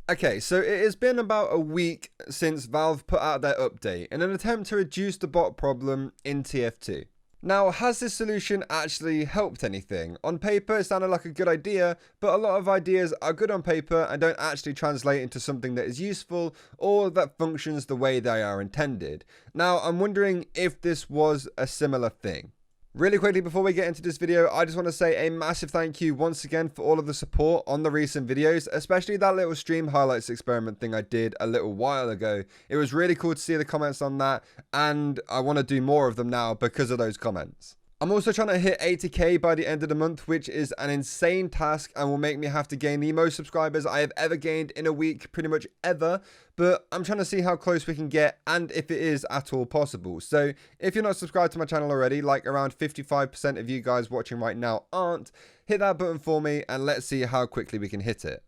Okay, so it has been about a week since Valve put out their update in an attempt to reduce the bot problem in TF2. Now, has this solution actually helped anything? On paper, it sounded like a good idea, but a lot of ideas are good on paper and don't actually translate into something that is useful or that functions the way they are intended. Now, I'm wondering if this was a similar thing. Really quickly before we get into this video, I just want to say a massive thank you once again for all of the support on the recent videos, especially that little stream highlights experiment thing I did a little while ago. It was really cool to see the comments on that, and I want to do more of them now because of those comments. I'm also trying to hit 80k by the end of the month, which is an insane task and will make me have to gain the most subscribers I have ever gained in a week, pretty much ever. But I'm trying to see how close we can get and if it is at all possible. So if you're not subscribed to my channel already, like around 55% of you guys watching right now aren't, hit that button for me and let's see how quickly we can hit it.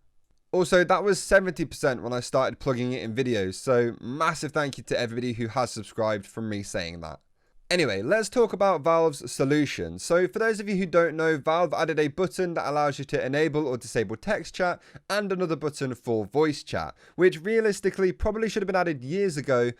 Also, that was 70% when I started plugging it in videos, so massive thank you to everybody who has subscribed from me saying that. Anyway, let's talk about Valve's solution. So for those of you who don't know, Valve added a button that allows you to enable or disable text chat and another button for voice chat, which realistically probably should have been added years ago.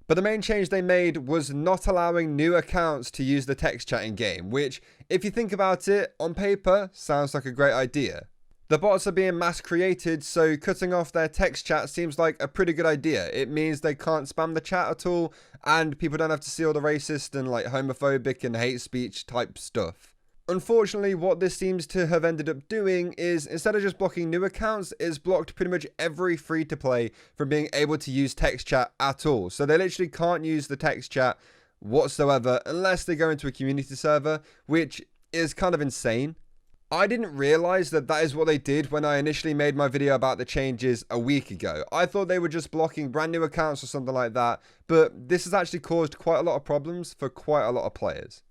But the main change they made was not allowing new accounts to use the text chat in game, which, if you think about it, on paper, sounds like a great idea. The bots are being mass created, so cutting off their text chat seems like a pretty good idea. It means they can't spam the chat at all, and people don't have to see all the racist and like homophobic and hate speech type stuff. Unfortunately, what this seems to have ended up doing is, instead of just blocking new accounts, it's blocked pretty much every free-to-play from being able to use text chat at all. So they literally can't use the text chat whatsoever unless they go into a community server, which is kind of insane. I didn't realize that that is what they did when I initially made my video about the changes a week ago. I thought they were just blocking brand new accounts or something like that, but this has actually caused quite a lot of problems for quite a lot of players.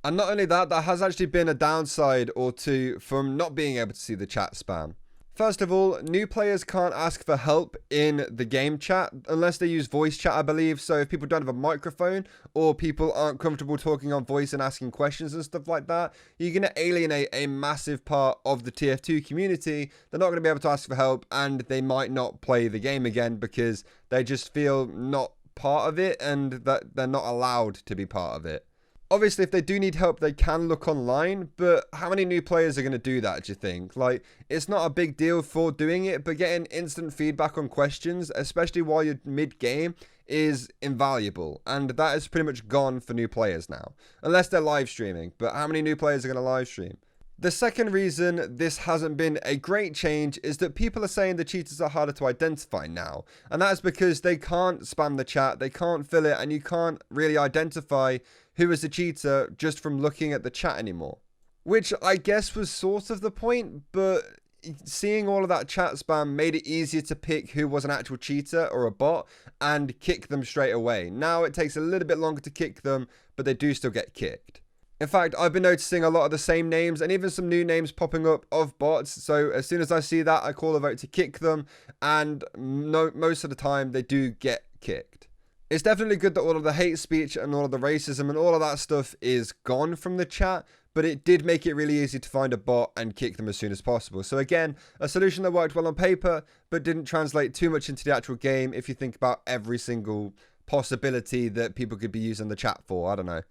And not only that, there has actually been a downside or two from not being able to see the chat spam. First of all, new players can't ask for help in the game chat unless they use voice chat, I believe. So if people don't have a microphone or people aren't comfortable talking on voice and asking questions and stuff like that, you're going to alienate a massive part of the TF2 community. They're not going to be able to ask for help and they might not play the game again because they just feel not part of it and that they're not allowed to be part of it. Obviously, if they do need help, they can look online, but how many new players are going to do that, do you think? Like, it's not a big deal for doing it, but getting instant feedback on questions, especially while you're mid-game, is invaluable. And that is pretty much gone for new players now, unless they're live streaming. But how many new players are going to live stream? The second reason this hasn't been a great change is that people are saying the cheaters are harder to identify now. And that is because they can't spam the chat, they can't fill it, and you can't really identify who is a cheater just from looking at the chat anymore. Which I guess was sort of the point, but seeing all of that chat spam made it easier to pick who was an actual cheater or a bot and kick them straight away. Now it takes a little bit longer to kick them, but they do still get kicked. In fact, I've been noticing a lot of the same names and even some new names popping up of bots. So as soon as I see that, I call a vote to kick them. And most of the time, they do get kicked. It's definitely good that all of the hate speech and all of the racism and all of that stuff is gone from the chat. But it did make it really easy to find a bot and kick them as soon as possible. So again, a solution that worked well on paper, but didn't translate too much into the actual game if you think about every single possibility that people could be using the chat for. I don't know.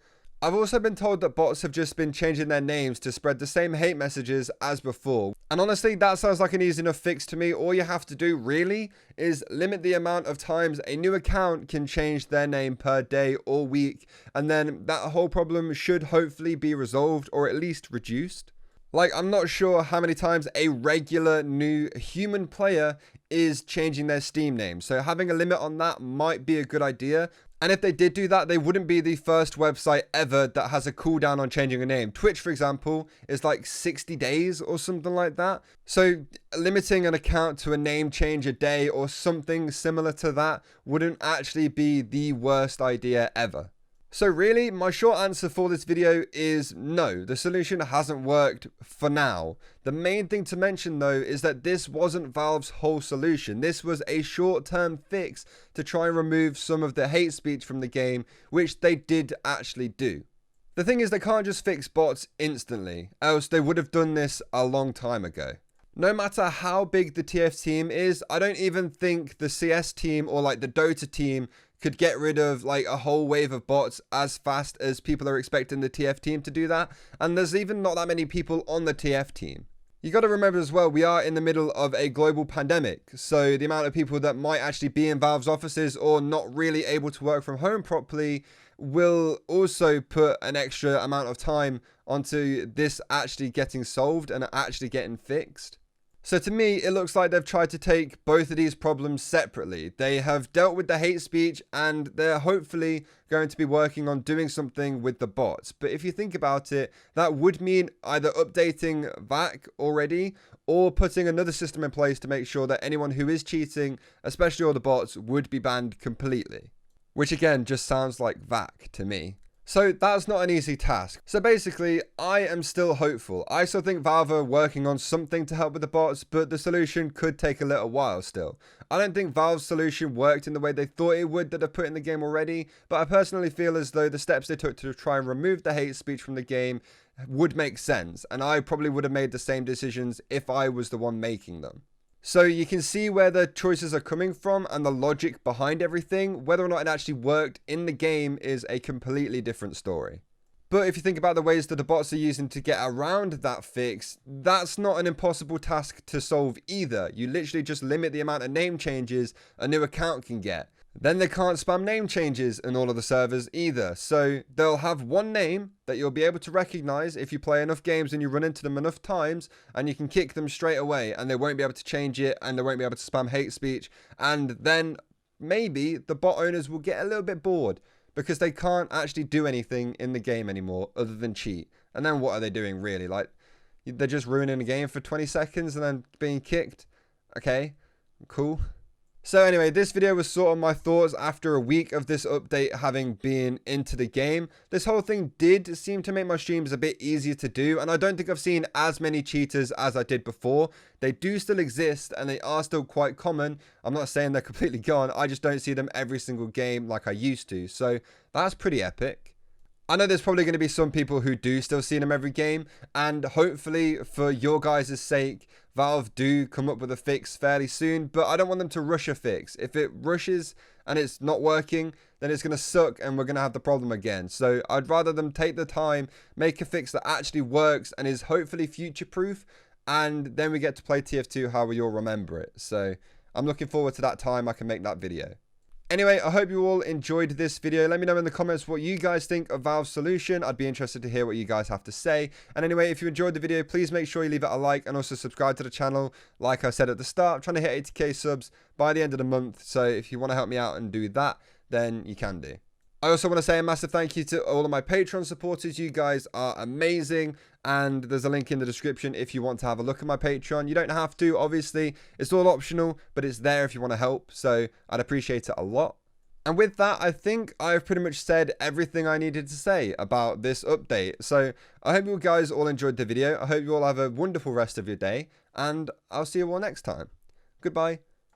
I've also been told that bots have just been changing their names to spread the same hate messages as before. And honestly, that sounds like an easy enough fix to me. All you have to do really is limit the amount of times a new account can change their name per day or week. And then that whole problem should hopefully be resolved or at least reduced. Like, I'm not sure how many times a regular new human player is changing their Steam name. So having a limit on that might be a good idea. And if they did do that, they wouldn't be the first website ever that has a cooldown on changing a name. Twitch, for example, is like 60 days or something like that. So limiting an account to a name change a day or something similar to that wouldn't actually be the worst idea ever. So really, my short answer for this video is no, the solution hasn't worked for now. The main thing to mention though is that this wasn't Valve's whole solution. This was a short-term fix to try and remove some of the hate speech from the game, which they did actually do. The thing is, they can't just fix bots instantly, else they would have done this a long time ago. No matter how big the TF team is, I don't even think the CS team or like the Dota team could get rid of like a whole wave of bots as fast as people are expecting the TF team to do that. And there's even not that many people on the TF team. You got to remember as well, we are in the middle of a global pandemic. So the amount of people that might actually be in Valve's offices or not really able to work from home properly will also put an extra amount of time onto this actually getting solved and actually getting fixed. So to me, it looks like they've tried to take both of these problems separately. They have dealt with the hate speech and they're hopefully going to be working on doing something with the bots. But if you think about it, that would mean either updating VAC already or putting another system in place to make sure that anyone who is cheating, especially all the bots, would be banned completely. Which again, just sounds like VAC to me. So that's not an easy task. So basically, I am still hopeful. I still think Valve are working on something to help with the bots, but the solution could take a little while still. I don't think Valve's solution worked in the way they thought it would that they've put in the game already, but I personally feel as though the steps they took to try and remove the hate speech from the game would make sense, and I probably would have made the same decisions if I was the one making them. So you can see where the choices are coming from and the logic behind everything. Whether or not it actually worked in the game is a completely different story. But if you think about the ways that the bots are using to get around that fix, that's not an impossible task to solve either. You literally just limit the amount of name changes a new account can get. Then they can't spam name changes in all of the servers either. So they'll have one name that you'll be able to recognize if you play enough games and you run into them enough times, and you can kick them straight away and they won't be able to change it and they won't be able to spam hate speech. And then maybe the bot owners will get a little bit bored because they can't actually do anything in the game anymore other than cheat. And then what are they doing really? Like, they're just ruining the game for 20 seconds and then being kicked. Okay, cool. So anyway, this video was sort of my thoughts after a week of this update having been into the game. This whole thing did seem to make my streams a bit easier to do, and I don't think I've seen as many cheaters as I did before. They do still exist and they are still quite common. I'm not saying they're completely gone, I just don't see them every single game like I used to. So that's pretty epic. I know there's probably going to be some people who do still see them every game, and hopefully for your guys' sake, Valve do come up with a fix fairly soon, but I don't want them to rush a fix. If it rushes and it's not working, then it's going to suck and we're going to have the problem again. So I'd rather them take the time, make a fix that actually works and is hopefully future-proof, and then we get to play TF2 how we all remember it. So I'm looking forward to that time I can make that video. Anyway, I hope you all enjoyed this video. Let me know in the comments what you guys think of Valve's solution. I'd be interested to hear what you guys have to say. And anyway, if you enjoyed the video, please make sure you leave it a like and also subscribe to the channel. Like I said at the start, I'm trying to hit 80k subs by the end of the month. So if you want to help me out and do that, then you can do. I also want to say a massive thank you to all of my Patreon supporters. You guys are amazing. And there's a link in the description if you want to have a look at my Patreon. You don't have to, obviously. It's all optional, but it's there if you want to help. So I'd appreciate it a lot. And with that, I think I've pretty much said everything I needed to say about this update. So I hope you guys all enjoyed the video. I hope you all have a wonderful rest of your day. And I'll see you all next time. Goodbye.